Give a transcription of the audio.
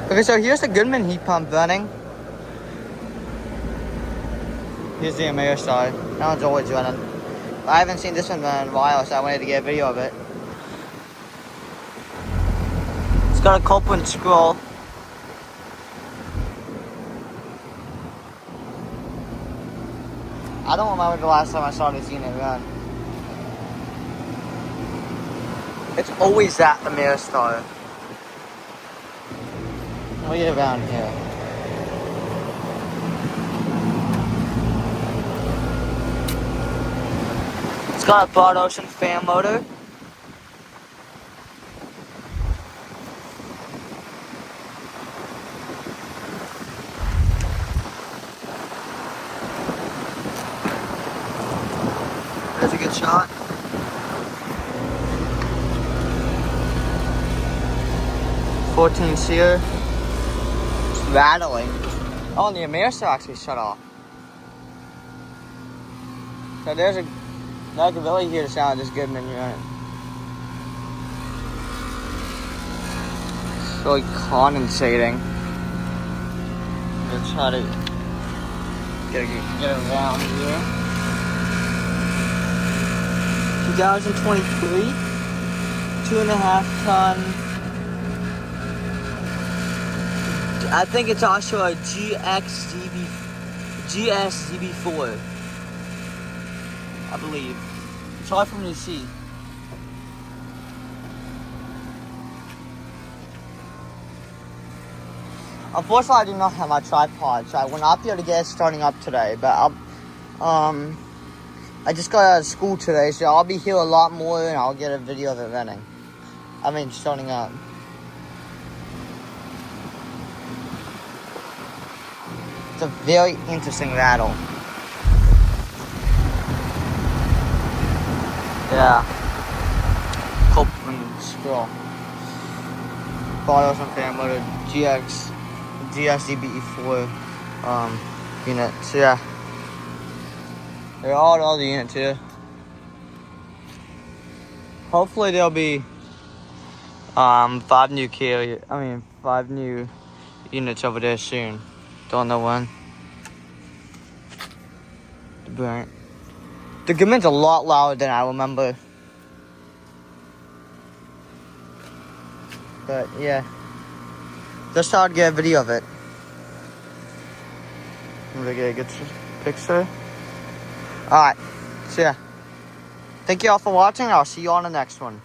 Okay, so here's the Goodman heat pump running. Here's the Amir side. That one's always running. I haven't seen this one run in a while, so I wanted to get a video of it. It's got a Goodman scroll. I don't remember the last time I saw this unit run. It's always that Amir style. Look at around here. It's got a broad ocean fan motor. There's a good shot. '14 seer. It's rattling. Oh, and the Amir actually shut off. So there's a. I can really hear the sound of this Goodman unit. It's really condensating. Let's try to get around here. 2023, 2.5 ton. I think it's also a GSZB4. I believe. It's hard for me to see. Unfortunately, I do not have my tripod, so I will not be able to get it starting up today. But I just got out of school today, so I'll be here a lot more, and I'll get a video of it running. I mean, starting up. It's a very interesting rattle. Yeah. Goodman scroll. Bottle some fan motor GSZB4 unit. So yeah. They're all the units here. Hopefully there'll be 5 new units over there soon. Don't know when. The Goodman's a lot louder than I remember. But yeah. Just thought I'd get a video of it. I'm gonna get a good picture. Alright. So yeah. Thank you all for watching. I'll see you on the next one.